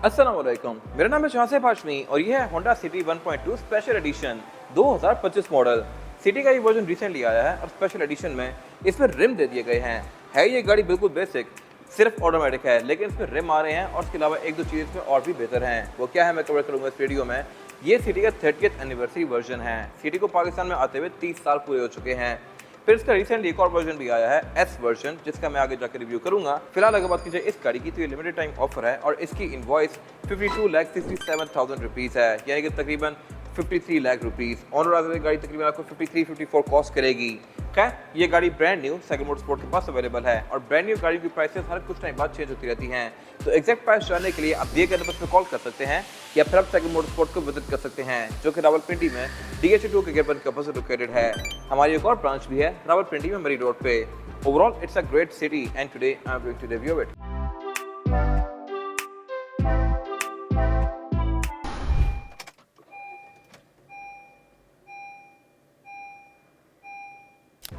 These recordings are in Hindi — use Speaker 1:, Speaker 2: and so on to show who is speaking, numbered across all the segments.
Speaker 1: अस्सलाम वालेकुम, मेरा नाम है शाहसेब हाशमी और ये है Honda city 1.2 special edition 2025 model. City का ये वर्जन रिसेंटली आया है और स्पेशल एडिशन में इसमें रिम दे दिए गए हैं। है ये गाड़ी बिल्कुल बेसिक, सिर्फ ऑटोमेटिक है, लेकिन इसमें रिम आ रहे हैं और इसके अलावा एक दो चीज़ इसमें और भी बेहतर हैं। वो क्या है मैं कवर करूँगा इस वीडियो में। ये सिटी का 30th एनिवर्सरी वर्जन है। सिटी को पाकिस्तान में आते हुए 30 साल पूरे हो चुके हैं। फिर इसका रिसेंटली एक और वर्जन भी आया है, एस वर्जन, जिसका मैं आगे जाकर रिव्यू करूंगा। फिलहाल अगर बात की जाए इस गाड़ी की तो ये लिमिटेड टाइम ऑफर है और इसकी इनवॉइस 52,67,000 रुपीज़ है, यानी कि तकरीबन 53 लाख रुपीज़। ऑनर वाली गाड़ी तकरीबन आपको 53-54 कॉस्ट करेगी। खैर, ये गाड़ी ब्रांड न्यू साइकिल मोटरस्पोर्ट के पास अवेलेबल है और ब्रांड न्यू गाड़ी की प्राइसेस हर कुछ टाइम बाद चेंज होती रहती हैं। तो एग्जैक्ट प्राइस जानने के लिए आप दिए गए नंबर पर कॉल कर सकते हैं या फिर आप साइकिल मोटरस्पोर्ट को विजिट कर सकते हैं, जो कि रावलपिंडी में DH2 के गेट के अपोजिट लोकेटेड है। हमारी एक और ब्रांच भी है रावलपिंडी में मरी रोड पे। Overall it's a great city and today I am going to review it.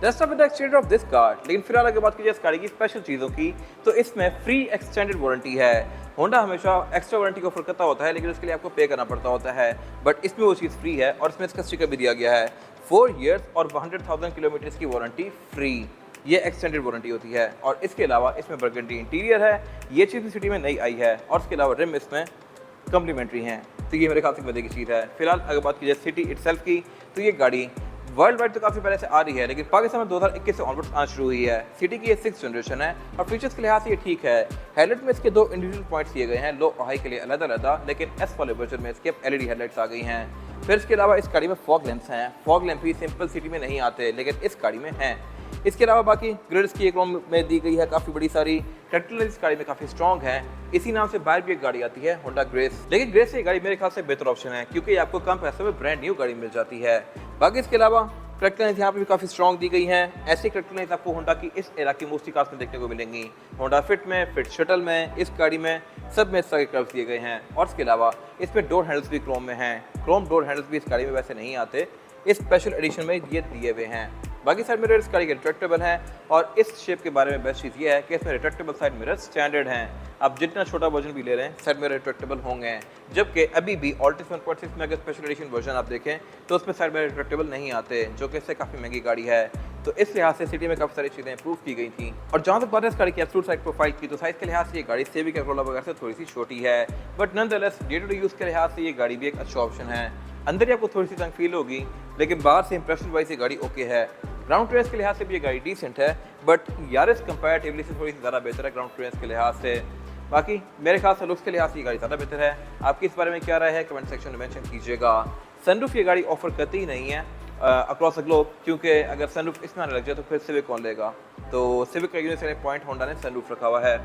Speaker 1: Let's start with the exterior of this car। लेकिन फिलहाल अगर बात की जाए इस गाड़ी की स्पेशल चीज़ों की तो इसमें फ्री एक्सटेंडेड वारंटी है। होंडा हमेशा एक्स्ट्रा वारंटी को ऑफर करता होता है, लेकिन उसके लिए आपको पे करना पड़ता होता है, बट इसमें वो चीज़ फ्री है और इसमें इसका स्टिकर भी दिया गया है। 4 years और 100,000 किलोमीटर की वारंटी फ्री, ये एक्सटेंडेड वारंटी होती है। और इसके अलावा इसमें बर्गंडी इंटीरियर है, ये चीज़ सिटी में नई आई है और इसके अलावा रिम इसमें कम्प्लीमेंट्री हैं। तो ये मेरे ख्याल से मजे की चीज़ है। फिलहाल अगर बात की जाए सिटी इटसेल्फ की तो ये गाड़ी वर्ल्ड वाइड तो काफ़ी पहले से आ रही है, लेकिन पाकिस्तान में 2021 से ऑनवर्ड्स आना शुरू हुई है। सिटी की ये 6th जनरेशन है और फीचर्स के लिहाज से ये ठीक है। हेडलाइट में इसके 2 इंडिविजुअल पॉइंट्स दिए गए हैं, लो और हाई के लिए अलग-अलग, लेकिन एस वाले वर्जन में इसके अब LED हेडलाइट्स आ गई हैं। फिर इसके अलावा इस गाड़ी में फॉग लैंप्स हैं। फॉग लैंप भी सिंपल सिटी में नहीं आते, लेकिन इस गाड़ी में हैं। इसके अलावा बाकी ग्रिल्स की एक रोम में दी गई है काफ़ी बड़ी सारी। ट्रैक्टर इस गाड़ी में काफ़ी स्ट्रॉन्ग है। इसी नाम से बाहर भी एक गाड़ी आती है होंडा ग्रेस, लेकिन ग्रेस से गाड़ी मेरे ख्याल से बेहतर ऑप्शन है क्योंकि आपको कम पैसे में ब्रांड न्यू गाड़ी मिल जाती है। बाकी इसके अलावा ट्रैक्टर यहाँ पे भी काफ़ी स्ट्रॉन्ग दी गई हैं। ऐसी ट्रैक्टर आपको होंडा की इस एरा की मोस्टली कार्स में देखने को मिलेंगी। होंडा फिट में, फिट शटल में, इस गाड़ी में सब में इस तरह के कर्व्स दिए गए हैं। और इसके अलावा इसमें डोर हैंडल्स भी क्रोम में हैं। क्रोम डोर हैंडल्स भी इस गाड़ी में वैसे नहीं आते, इस स्पेशल एडिशन में ये दिए हुए हैं। बाकी साइड मिरर इस गाड़ी के रिट्रैक्टेबल हैं और इस शेप के बारे में बेस्ट चीज़ ये है कि इसमें रिट्रैक्टेबल साइड मिरर स्टैंडर्ड हैं। आप जितना छोटा वर्जन भी ले रहे हैं साइड मिरर रिट्रैक्टेबल होंगे, जबकि अभी भी ऑल्टिस 1.6 में अगर स्पेशल एडिशन वर्जन आप देखें तो उसमें साइड मिरर रिट्रैक्टेबल नहीं आते, जो कि इससे काफ़ी महंगी गाड़ी है। तो इस लिहाज से सिटी में काफ़ी सारी चीज़ें इंप्रूव की गई थी। और जहाँ तक बात है इस गाड़ी की एब्सोल्यूट साइड प्रोफाइल की, तो साइज़ के लिहाज से ये गाड़ी सिविक या कोरोला वगैरह से थोड़ी सी छोटी है, but nonetheless day to day use के लिहाज से ये गाड़ी भी एक अच्छा ऑप्शन है। अंदर ही आपको थोड़ी सी तंग फील होगी, लेकिन बाहर से इंप्रेशन वाइज ये गाड़ी ओके है। ग्राउंड क्लियरेंस के लिहाज से भी ये गाड़ी डिसेंट है, बट यारिस कंपैरेटिवली से थोड़ी सी ज़्यादा बेहतर है ग्राउंड क्लियरेंस के लिहाज से। बाकी मेरे ख्याल से लुक्स के लिहाज से ये गाड़ी ज़्यादा बेहतर है। आपकी इस बारे में क्या राय है कमेंट सेक्शन में मेंशन कीजिएगा। सनरूफ ये गाड़ी ऑफर करती ही नहीं है अक्रॉस द ग्लोब, क्योंकि अगर सनरूफ इसमें आने लग जाए तो फिर सिविक कौन लेगा। तो सिविक का यूनिक सेलिंग पॉइंट होंडा ने सनरूफ रखा हुआ है।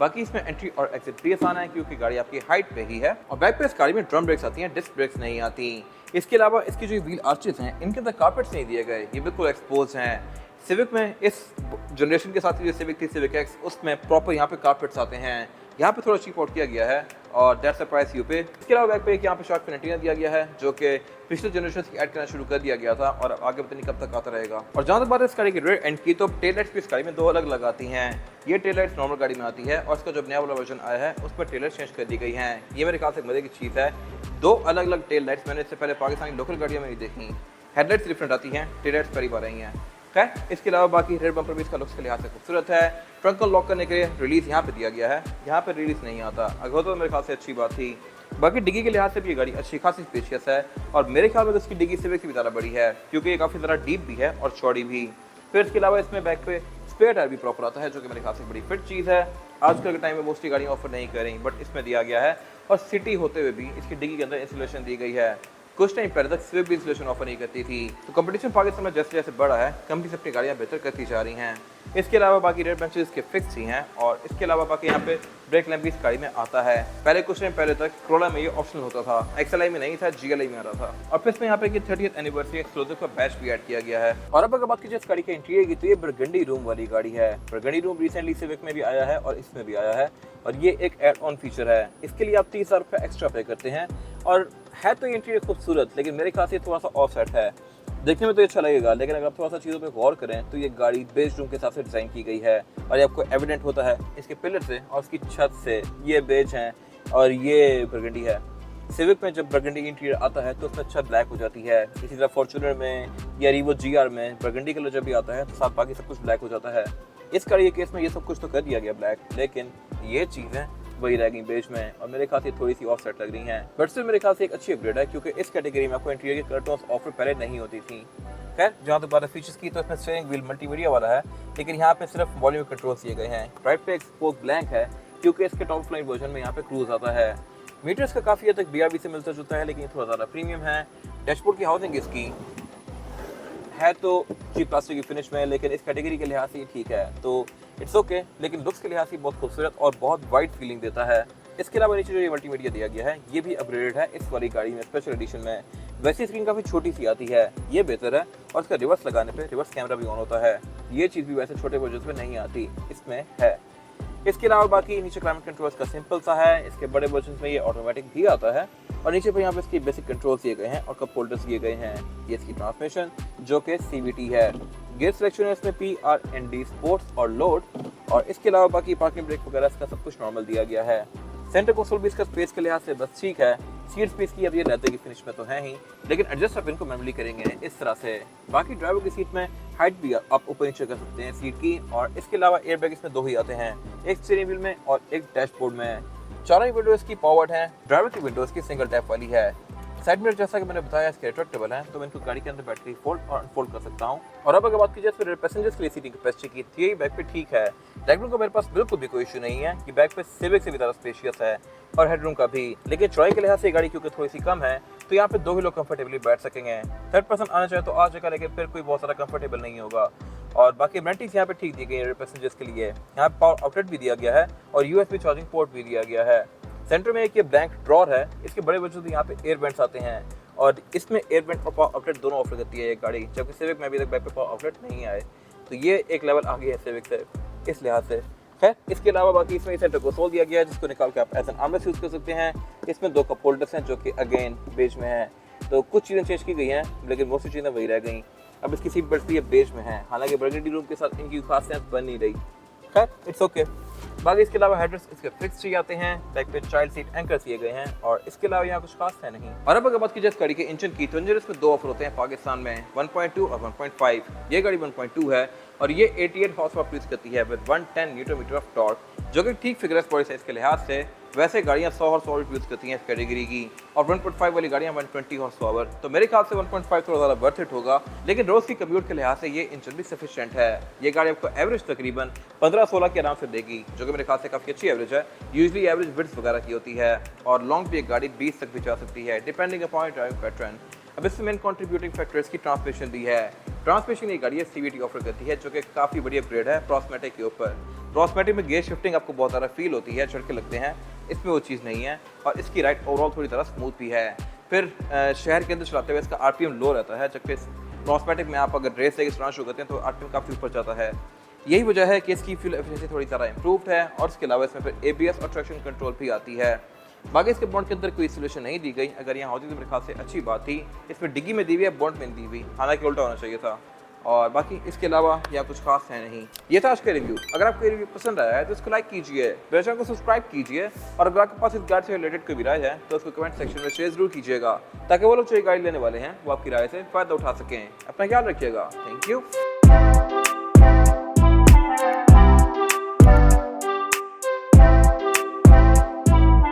Speaker 1: बाकी इसमें एंट्री और एग्जिट भी आसान है क्योंकि गाड़ी आपकी हाइट पे ही है। और बैक पे इस गाड़ी में ड्रम ब्रेक्स आती हैं, डिस्क ब्रेक्स नहीं आती। इसके अलावा इसकी जो व्हील आर्चेस हैं इनके अंदर कारपेट्स नहीं दिए गए, ये बिल्कुल एक्सपोज हैं। सिविक में इस जनरेशन के साथ जो सिविक थी सिविक एक्स, उसमें प्रॉपर यहाँ पे कारपेट्स आते हैं। यहाँ पे थोड़ा चीप आउट किया गया है और दैट्स द प्राइस यू पे। इसके अलावा बैक पे एक यहाँ पे शॉर्ट पेनल्टी दिया गया है, जो कि पिछले जनरेशन की ऐड करना शुरू कर दिया गया था और आगे पता नहीं कब तक आता रहेगा। और जहाँ तक बात है इस गाड़ी की रेयर एंड की, तो टेल लाइट्स भी इस गाड़ी में 2 अलग लगाती हैं। ये टेल लाइट्स नॉर्मल गाड़ी में आती है और इसका जो नया वाला वर्जन आया है उस पर टेल लाइट्स चेंज कर दी गई हैं। ये मेरे ख्याल से मजे की चीज़ है। 2 अलग अलग टेल लाइट्स मैंने इससे पहले पाकिस्तानी लोकल गाड़ियों में नहीं देखी। हेडलाइट्स डिफरेंट आती हैं, टेल लाइट्स करीब आ रही हैं। खैर, इसके अलावा बाकी रेड बम्पर भी इसका लुक्स के लिहाज से खूबसूरत है। ट्रंक को लॉक करने के लिए रिलीज यहाँ पे दिया गया है, यहाँ पे रिलीज नहीं आता। अगर तो मेरे ख्याल से अच्छी बात थी। बाकी डिग्गी के लिहाज से भी ये गाड़ी अच्छी खासी स्पेशियस है और मेरे ख्याल में तो इसकी डिग्गी सिविक से भी ज़्यादा बड़ी है क्योंकि ये काफ़ी ज़्यादा डीप भी है और चौड़ी भी। फिर इसके अलावा इसमें बैक पे स्पेयर टायर भी प्रॉपर आता है, जो कि मेरे ख्याल से बड़ी फिट चीज़ है। आजकल के टाइम में मोस्टली गाड़ियाँ ऑफर नहीं कर रही, बट इसमें दिया गया है। और सिटी होते हुए भी इसकी डिग्गी के अंदर इंसुलेशन दी गई है। कुछ टाइम पहले तक स्विफ्ट भी इंसुलेशन ऑफर नहीं करती थी। तो कंपटीशन पाकिस्तान में जैसे जैसे बढ़ा है, कंपनीज अपनी गाड़ियाँ बेहतर करती जा रही हैं। इसके अलावा बाकी रेड बेंचेस के फिक्स ही हैं और इसके अलावा बाकी यहाँ पे ब्रेक लैम्प भी इस गाड़ी में आता है। पहले कुछ टाइम पहले तक कोरोला में ये ऑप्शनल होता था, XLI में नहीं था, GLI में आ रहा था। और फिर इसमें यहाँ पे 30th एनिवर्सरी एक्सक्लूसिव का बैच भी ऐड किया गया है। और अब अगर बात कीजिए इस गाड़ी के इंटीरियर की, तो ये बर्गंडी रूम वाली गाड़ी है। बर्गंडी रूम रिसेंटली सिविक में भी आया है और इसमें भी आया है और ये एक एड ऑन फीचर है। इसके लिए आप 30,000 रुपये एक्स्ट्रा पे करते हैं और है तो ये इंटीरियर खूबसूरत, लेकिन मेरे ख्याल से थोड़ा सा ऑफ सेट है। देखने में तो अच्छा लगेगा, लेकिन अगर आप थोड़ा सा चीज़ों पे गौर करें तो ये गाड़ी बेज रूम के हिसाब से डिज़ाइन की गई है और ये आपको एविडेंट होता है इसके पिलर से और उसकी छत से। ये बेज हैं और ये बर्गंडी है। सिविक में जब बर्गंडी इंटीरियर आता है तो उसमें अच्छा ब्लैक हो जाती है। इसी तरह फॉर्च्यूनर में या रीवो GR में बर्गंडी कलर जब भी आता है तो साथ बाकी सब कुछ ब्लैक हो जाता है। इस गाड़ी के केस में ये सब कुछ तो कर दिया गया ब्लैक, लेकिन ये चीज़ें वही रह गई बेज में, और मेरे ख्याल से थोड़ी सी ऑफसेट लग रही हैं। बट स्टिल मेरे ख्याल से एक अच्छी अपग्रेड है, क्योंकि इस कैटेगरी में आपको इंटीरियर के कलर टोन्स ऑफर पहले नहीं होती थी। खैर, जहाँ तक बात है फीचर्स की, तो इसमें स्टीयरिंग व्हील मल्टीमीडिया वाला है, लेकिन यहाँ पे सिर्फ वॉल्यूम कंट्रोल दिए गए हैं। ड्राइव पे एक्सपोज ब्लैंक है, क्योंकि इसके टॉप फ्लाइन वर्जन में यहाँ पे क्रूज आता है। मीटर्स का काफ़ी हद तक BRB से मिलता जुलता है, लेकिन थोड़ा ज़्यादा प्रीमियम है। डैशबोर्ड की हाउसिंग इसकी है तो चीप प्लास्टिक की फिनिश में, लेकिन इस कैटेगरी के लिहाज से ये ठीक है, तो इट्स ओके। लेकिन लुक्स के लिहाज से बहुत खूबसूरत और बहुत वाइड फीलिंग देता है। इसके अलावा नीचे जो ये मल्टीमीडिया दिया गया है, ये भी अपग्रेडेड है इस वाली गाड़ी में, स्पेशल एडिशन में। वैसे स्क्रीन काफ़ी छोटी सी आती है, ये बेहतर है, और इसका रिवर्स लगाने पे रिवर्स कैमरा भी ऑन होता है। ये चीज़ भी वैसे छोटे वर्जन में नहीं आती, इसमें है। इसके अलावा बाकी नीचे क्लाइमेट कंट्रोल्स का सिंपल सा है। इसके बड़े वर्जन में ये ऑटोमेटिक भी आता है, और नीचे पर यहाँ पे इसकी बेसिक कंट्रोल्स दिए गए हैं और कप होल्डर्स दिए गए हैं। ये इसकी ट्रांसमिशन जो कि CVT है। गियर सिलेक्शन है इसमें PRND स्पोर्ट्स और लोड, और इसके अलावा बाकी पार्किंग ब्रेक वगैरह इसका सब कुछ नॉर्मल दिया गया है। सेंटर कंसोल भी इसका स्पेस के लिहाज से बस ठीक है। सीट स्पेस की अब ये लेदर की फिनिश में तो है ही, लेकिन एडजस्ट आप इनको मैनुअली करेंगे इस तरह से। बाकी ड्राइवर की सीट में हाइट भी आप ऊपर नीचे कर सकते हैं सीट की, और इसके अलावा एयरबैग इसमें 2 ही आते हैं, एक स्टीयरिंग व्हील में और एक डैशबोर्ड में। चारों ही विंडोज की पावर्ड है। ड्राइवर की विंडोज की सिंगल टैप वाली है। साइड मिरर जैसा कि मैंने बताया इसके रिट्रैक्टेबल है, तो मैं इनको गाड़ी के अंदर बैठ के फोल्ड और अनफोल्ड कर सकता हूँ। और अब अगर बात की जाए फिर पैसेंजर्स के लिए सीटिंग कैपेसिटी की, तो ये बैक पे ठीक है। लेगरूम का मेरे पास बिल्कुल भी कोई इशू नहीं है कि बैक पे सिविक से भी ज़्यादा स्पेशियस है, और हेडरूम का भी। लेकिन चौड़ाई के लिहाज से गाड़ी क्योंकि थोड़ी सी कम है, तो यहाँ पे 2 ही लोग कंफर्टेबली बैठ सकेंगे। थर्ड पर्सन आना चाहे तो आ जाएगा, लेकिन फिर कोई बहुत सारा कंफर्टेबल नहीं होगा। और बाकी एमिनिटीज यहाँ पे ठीक दी गई है पैसेंजर्स के लिए। यहाँ पे पावर आउटलेट भी दिया गया है और USB चार्जिंग पोर्ट भी दिया गया है। सेंटर में एक ये ब्लैंक ड्रॉर है। इसके बड़े वजह यहाँ पे एयर वेंट्स आते हैं, और इसमें एयर वेंट और पावर आउटलेट दोनों ऑफर करती है ये गाड़ी, जबकि सिविक में अभी तक बैक पे पावर आउटलेट नहीं आए, तो ये एक लेवल आगे है सिविक से इस लिहाज से। खैर, इसके अलावा बाकी इसमें सेंटर कंसोल दिया गया है, जिसको निकाल के आप एज एन आर्मरेस्ट यूज कर सकते हैं। इसमें 2 कप होल्डर्स हैं जो कि अगेन बेज में है, तो कुछ चीज़ें चेंज की गई हैं, लेकिन मोस्टली चीज़ें वही रह गई। अब इसकी सीट बेल्ट भी बेज में है, हालांकि बर्गंडी रूम के साथ इनकी खास सेंस बन नहीं रही। खैर, इट्स ओके। बाकी इसके अलावा हेडरेस्ट इसके फिक्स ही आते हैं, बैक पे चाइल्ड सीट एंकर दिए गए हैं, और इसके अलावा यहाँ कुछ खास है नहीं। और अब अगर बात की जाए गाड़ी के इंजन की, तो इंजन इसमें 2 ऑफर होते हैं पाकिस्तान में, 1.2 और 1.5। ये गाड़ी 1.2 है, और ये 88 हॉर्स पावर प्रोड्यूस करती है with 110 newton metre of torque, जो कि ठीक फिगर है बॉडी साइज के लिहाज से। वैसे गाड़ियाँ 100 हॉर्स पावर प्रोड्यूस करती हैं इस कैटेगरी की, और 1.5 वाली गाड़ियाँ 120 हॉर्स पावर। तो मेरे ख्याल से 1.5 थोड़ा ज़्यादा वर्थ इट होगा, लेकिन रोज़ की कम्यूट के लिहाज से ये इंजन भी सफिशिएंट है। ये गाड़ी आपको एवरेज तकरीबन 15-16 के आराम से देगी, जो कि मेरे ख्याल से काफ़ी अच्छी एवरेज है। यूजली एवरेज विड्थ वगैरह की होती है, और लॉन्ग भी एक गाड़ी 20 तक भी जा सकती है, डिपेंडिंग अपॉन ड्राइविंग पैटर्न। अब इसमें मेन कंट्रीब्यूटिंग फैक्टर इसकी ट्रांसमिशन भी है। ट्रांसमिशन ये गाड़ी CVT ऑफर करती है, जो कि काफ़ी बड़ी अपग्रेड है प्रोस्मेटिक के ऊपर। प्रोस्मेटिक में गियर शिफ्टिंग आपको बहुत ज़्यादा फील होती है, झटके लगते हैं, इसमें वो चीज़ नहीं है, और इसकी राइड ओवरऑल थोड़ी ज़्यादा स्मूथ भी है। फिर शहर के अंदर चलाते हुए इसका RPM लो रहता है, जबकि प्रोस्मेटिक में आप अगर रेस लेके चलाना शुरू करते हैं तो RPM काफ़ी ऊपर जाता है। यही वजह है कि इसकी फ्यूल एफिशिएंसी थोड़ी ज़्यादा इंप्रूव्ड है, और इसके अलावा इसमें फिर ABS और ट्रैक्शन कंट्रोल भी आती है। बाकी इसके बॉन्ड के अंदर कोई सोल्यूशन नहीं दी गई, अगर यहाँ होती तो मेरे ख्याल से अच्छी बात थी। इसमें डिग्गी में दी हुई है, बॉन्ड में दी हुई, हालांकि उल्टा होना चाहिए था। और बाकी इसके अलावा यहाँ कुछ खास है नहीं। ये था आज का रिव्यू। अगर आपको ये रिव्यू पसंद आया है तो इसको लाइक कीजिए, मेरे चैनल को सब्सक्राइब कीजिए, और अगर आपके पास इस गाड़ी से रिलेटेड कोई भी राय है तो उसको कमेंट सेक्शन में शेयर जरूर कीजिएगा, ताकि वो लोग जो गाड़ी लेने वाले हैं वो आपकी राय से फ़ायदा उठा सकें। अपना ख्याल रखिएगा। Thank you.